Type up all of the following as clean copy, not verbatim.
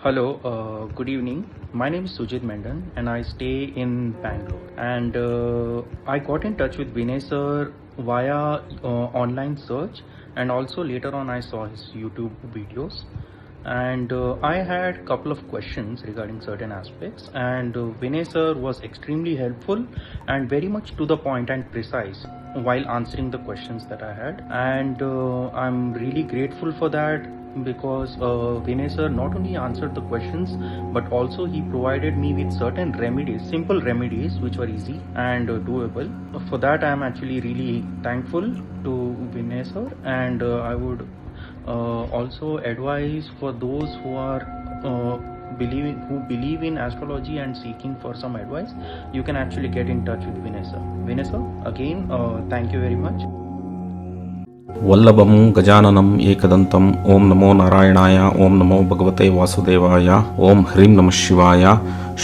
Hello, good evening. My name is Sujit Mendan and I stay in Bangalore. And I got in touch with Vinay sir via online search, and also later on I saw his YouTube videos. And I had couple of questions regarding certain aspects, and Vinay sir was extremely helpful and very much to the point and precise while answering the questions that I had. And I'm really grateful for that, because Vinay sir not only answered the questions but also he provided me with certain remedies, simple remedies which were easy and doable. For that I am actually really thankful to Vinay sir, and I would also advise for those who are who believe in astrology and seeking for some advice, you can actually get in touch with Vinay sir. Vinay sir, again thank you very much. वल्लभं गजाननं एकदन्तं ओम नमो नारायणाय ओम नमो भगवते वासुदेवाय ओम ह्रीं नमः शिवाय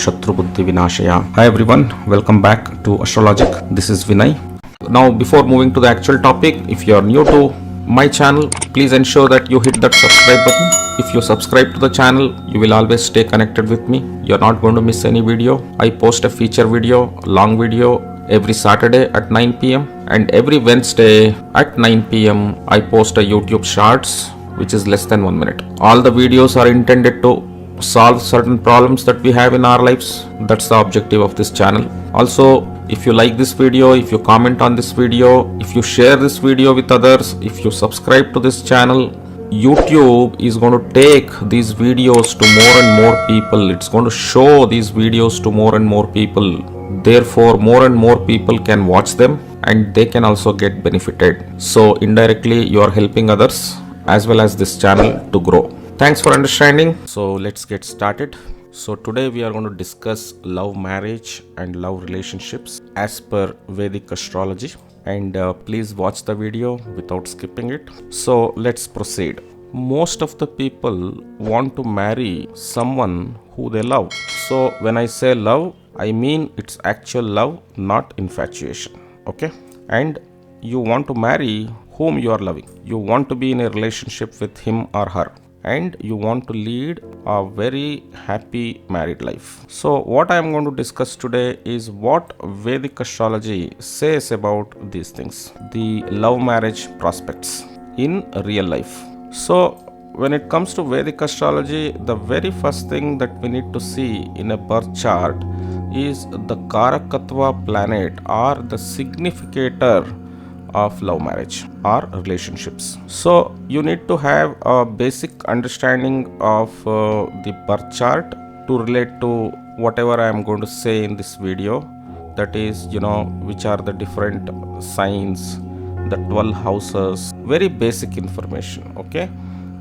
शत्रुबुद्धि विनाशय. Hi everyone, welcome back to Astrologic. This is Vinay. Now before moving to the actual topic, if you are new to my channel, please ensure that you hit that subscribe button. If you subscribe to the channel, you will always stay connected with me. You are not going to miss any video. I post a feature video, long video every Saturday at 9 p.m. and every Wednesday at 9 p.m. I post a YouTube shorts which is less than 1 minute. All the videos are intended to solve certain problems that we have in our lives. That's the objective of this channel. Also, if you like this video, if you comment on this video, if you share this video with others, if you subscribe to this channel, YouTube is going to take these videos to more and more people. It's going to show these videos to more and more people. Therefore, more and more people can watch them and they can also get benefited. So indirectly, you are helping others as well as this channel to grow. Thanks for understanding. So let's get started. So today we are going to discuss love, marriage and love relationships as per Vedic astrology. And please watch the video without skipping it. So let's proceed. Most of the people want to marry someone who they love. So when I say love, I mean it's actual love, not infatuation. Okay? And you want to marry whom you are loving. You want to be in a relationship with him or her, and you want to lead a very happy married life. So what I am going to discuss today is what Vedic astrology says about these things, the love marriage prospects in real life. So when it comes to Vedic astrology, the very first thing that we need to see in a birth chart is the Karakatva planet or the significator of love marriage or relationships. So you need to have a basic understanding of the birth chart to relate to whatever I am going to say in this video. That is, which are the different signs, the 12 houses, very basic information. Okay,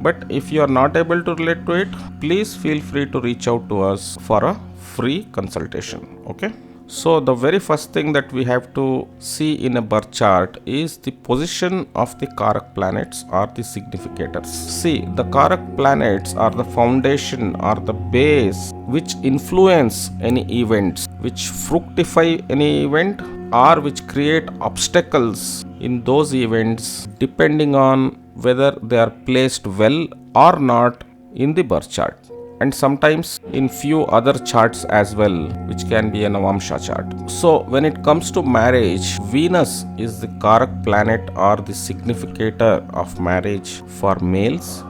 but if you are not able to relate to it, please feel free to reach out to us for a free consultation. Okay, so the very first thing that we have to see in a birth chart is the position of the Karak planets or the significators. See, the Karak planets are the foundation or the base which influence any events, which fructify any event, or which create obstacles in those events depending on whether they are placed well or not in the birth chart, and sometimes in few other charts as well, which can be a Navamsha chart. So when it comes to marriage, Venus is the Karak planet or the significator of marriage for males,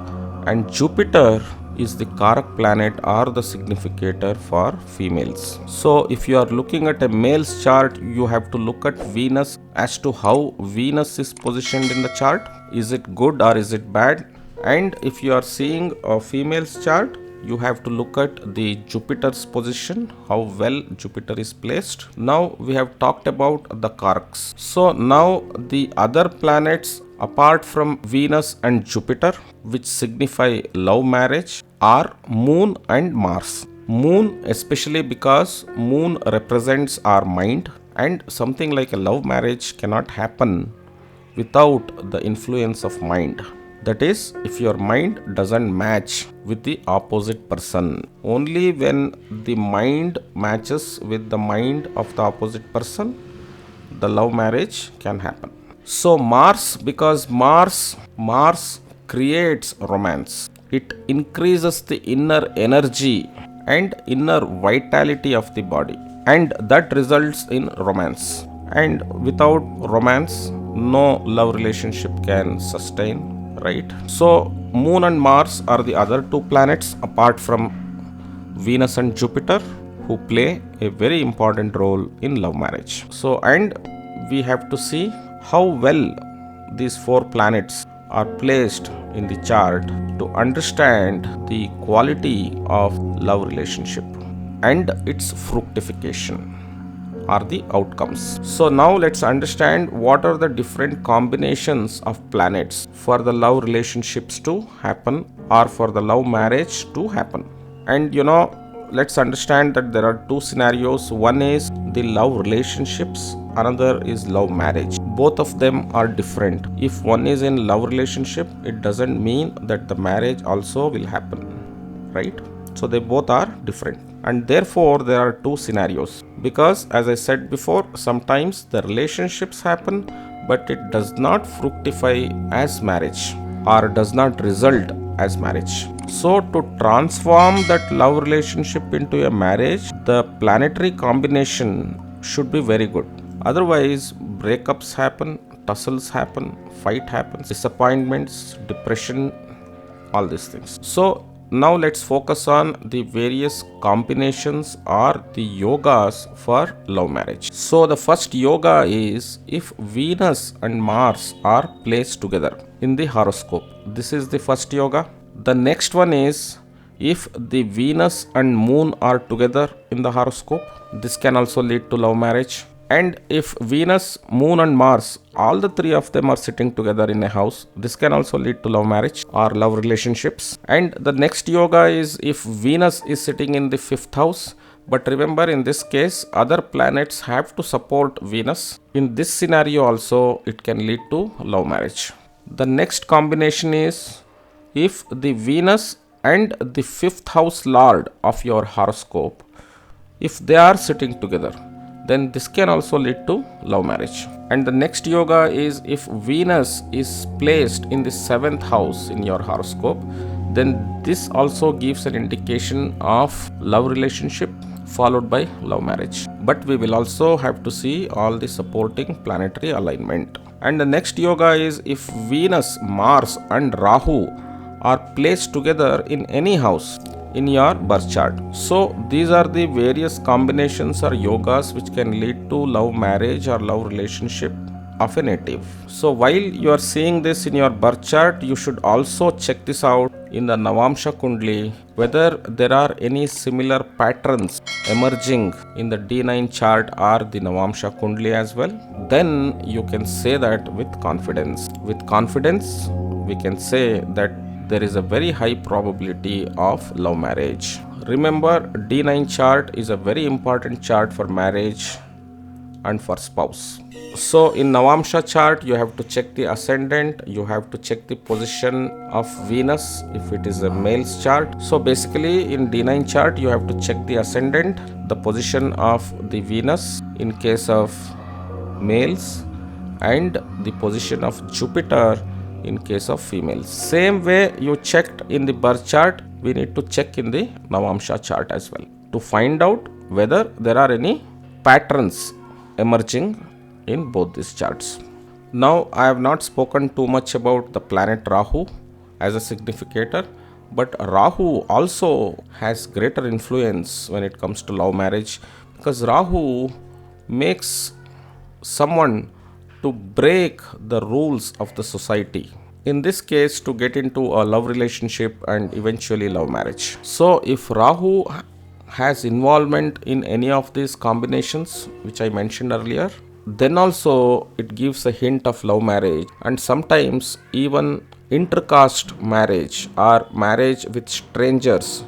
and Jupiter is the Karak planet or the significator for females. So if you are looking at a male's chart, you have to look at Venus as to how Venus is positioned in the chart. Is it good or is it bad? And if you are seeing a female's chart, you have to look at the Jupiter's position, how well Jupiter is placed. Now we have talked about the Karaks. So now the other planets apart from Venus and Jupiter, which signify love marriage, are Moon and Mars. Moon especially because Moon represents our mind, and something like a love marriage cannot happen without the influence of mind. That is, if your mind doesn't match with the opposite person. Only when the mind matches with the mind of the opposite person, the love marriage can happen. So Mars, because Mars creates romance. It increases the inner energy and inner vitality of the body, and that results in romance. And without romance, no love relationship can sustain, right? So, Moon and Mars are the other two planets apart from Venus and Jupiter who play a very important role in love marriage. So, and we have to see how well these four planets are placed in the chart to understand the quality of love relationship and its fructification are the outcomes. So now let's understand what are the different combinations of planets for the love relationships to happen or for the love marriage to happen. And let's understand that there are two scenarios. One is the love relationships, another is love marriage. Both of them are different. If one is in love relationship, it doesn't mean that the marriage also will happen, right? So they both are different, and therefore there are two scenarios, because as I said before, sometimes the relationships happen but it does not fructify as marriage or does not result as marriage. So to transform that love relationship into a marriage, the planetary combination should be very good. Otherwise, breakups happen, tussles happen, fight happens, disappointments, depression, all these things. So now let's focus on the various combinations or the yogas for love marriage. So the first yoga is if Venus and Mars are placed together in the horoscope. This is the first yoga. The next one is if the Venus and Moon are together in the horoscope. This can also lead to love marriage. And if Venus, Moon and Mars, all the three of them are sitting together in a house, this can also lead to love marriage or love relationships. And the next yoga is if Venus is sitting in the 5th house. But remember, in this case, other planets have to support Venus. In this scenario also, it can lead to love marriage. The next combination is if the Venus and the 5th house lord of your horoscope, if they are sitting together, then this can also lead to love marriage. And the next yoga is if Venus is placed in the 7th house in your horoscope, then this also gives an indication of love relationship followed by love marriage. But we will also have to see all the supporting planetary alignment. And the next yoga is if Venus, Mars and Rahu are placed together in any house in your birth chart. So these are the various combinations or yogas which can lead to love marriage or love relationship of a native. So while you are seeing this in your birth chart, you should also check this out in the Navamsha Kundli, whether there are any similar patterns emerging in the D9 chart or the Navamsha Kundli as well. Then you can say that with confidence. With confidence, we can say that there is a very high probability of love marriage. Remember, D9 chart is a very important chart for marriage and for spouse. So in Navamsha chart, you have to check the ascendant, you have to check the position of Venus if it is a male's chart. So basically in D9 chart, you have to check the ascendant, the position of the Venus in case of males, and the position of Jupiter in case of females. Same way you checked in the birth chart, we need to check in the Navamsha chart as well to find out whether there are any patterns emerging in both these charts. Now I have not spoken too much about the planet Rahu as a significator, but Rahu also has greater influence when it comes to love marriage, because Rahu makes someone to break the rules of the society. In this case, to get into a love relationship and eventually love marriage. So if Rahu has involvement in any of these combinations which I mentioned earlier, then also it gives a hint of love marriage, and sometimes even intercaste marriage or marriage with strangers.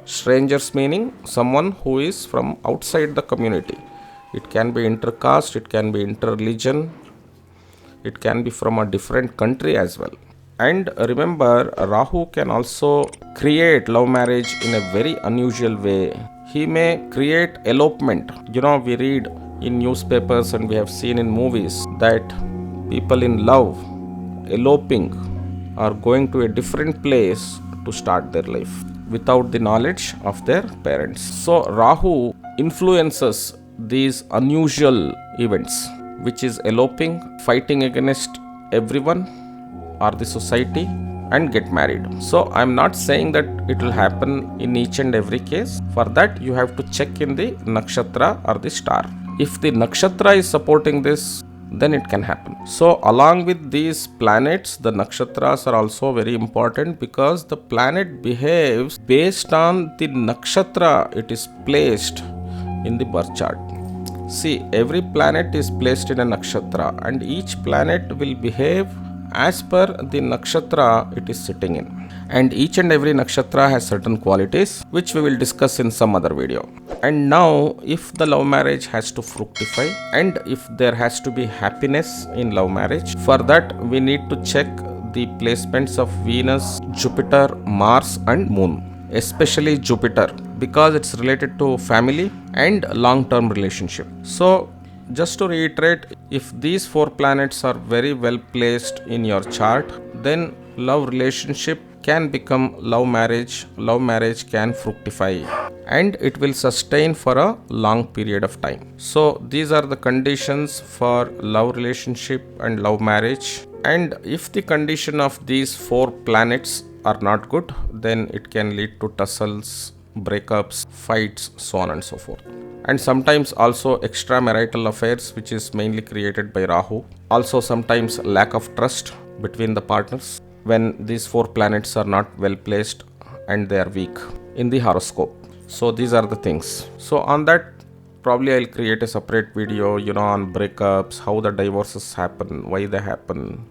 Strangers meaning someone who is from outside the community. It can be intercaste, it can be interreligion, it can be from a different country as well. And remember, Rahu can also create love marriage in a very unusual way. He may create elopement. We read in newspapers and we have seen in movies that people in love eloping are going to a different place to start their life without the knowledge of their parents. So Rahu influences these unusual events, which is eloping, fighting against everyone or the society, and get married. So I'm not saying that it will happen in each and every case. For that you have to check in the nakshatra or the star. If the nakshatra is supporting this, then it can happen. So along with these planets, the nakshatras are also very important, because the planet behaves based on the nakshatra it is placed in the birth chart. See, every planet is placed in a nakshatra, and each planet will behave as per the nakshatra it is sitting in. And each and every nakshatra has certain qualities, which we will discuss in some other video. And now, if the love marriage has to fructify, and if there has to be happiness in love marriage, for that we need to check the placements of Venus, Jupiter, Mars and Moon. Especially Jupiter, because it's related to family and long-term relationship. So just to reiterate, if these 4 planets are very well placed in your chart, then love relationship can become love marriage can fructify, and it will sustain for a long period of time. So these are the conditions for love relationship and love marriage. And if the condition of these 4 planets are not good, then it can lead to tussles, breakups, fights, so on and so forth. And sometimes also extramarital affairs, which is mainly created by Rahu. Also sometimes lack of trust between the partners when these 4 planets are not well placed and they are weak in the horoscope. So these are the things. So on that, probably I'll create a separate video, on breakups, how the divorces happen, why they happen.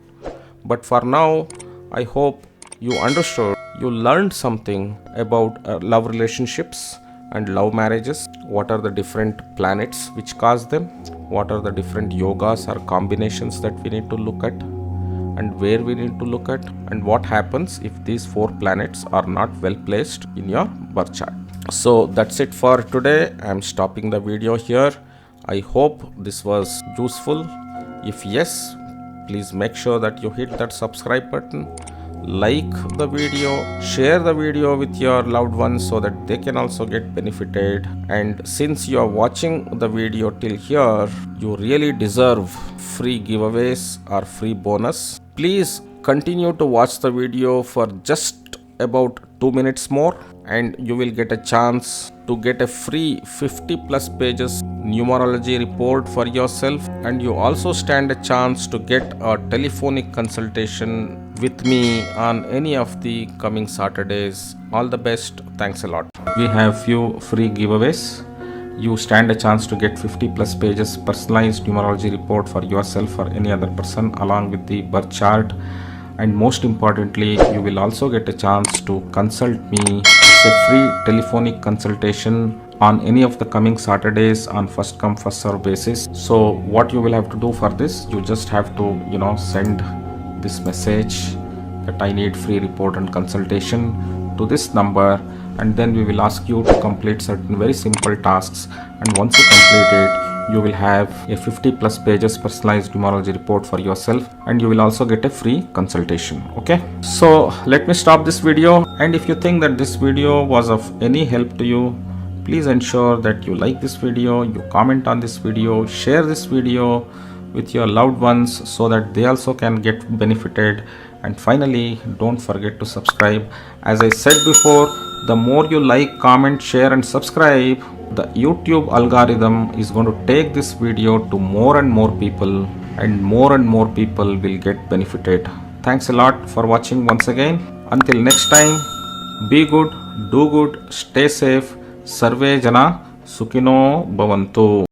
But for now, I hope you understood, you learned something about love relationships and love marriages. What are the different planets which cause them? What are the different yogas or combinations that we need to look at, and where we need to look at, and what happens if these 4 planets are not well placed in your birth chart. So that's it for today. I'm stopping the video here. I hope this was useful. If yes, please make sure that you hit that subscribe button, like the video, share the video with your loved ones so that they can also get benefited. And since you are watching the video till here, you really deserve free giveaways or free bonus. Please continue to watch the video for just about 2 minutes more, and you will get a chance to get a free 50 plus pages numerology report for yourself, and you also stand a chance to get a telephonic consultation with me on any of the coming Saturdays. All the best. Thanks a lot. We have few free giveaways. You stand a chance to get 50 plus pages personalized numerology report for yourself or any other person, along with the birth chart. And most importantly, you will also get a chance to consult me. It's a free telephonic consultation on any of the coming Saturdays on first come first serve basis. So what you will have to do for this, you just have to send this message that I need free report and consultation to this number, and then we will ask you to complete certain very simple tasks, and once you complete it, you will have a 50 plus pages personalized numerology report for yourself, and you will also get a free consultation. Okay, so let me stop this video, and if you think that this video was of any help to you, please ensure that you like this video, you comment on this video, share this video with your loved ones so that they also can get benefited. And finally, don't forget to subscribe. As I said before, the more you like, comment, share and subscribe, the YouTube algorithm is going to take this video to more and more people, and more people will get benefited. Thanks a lot for watching once again. Until next time, be good, do good, stay safe. Sarve jana sukhino bhavantu.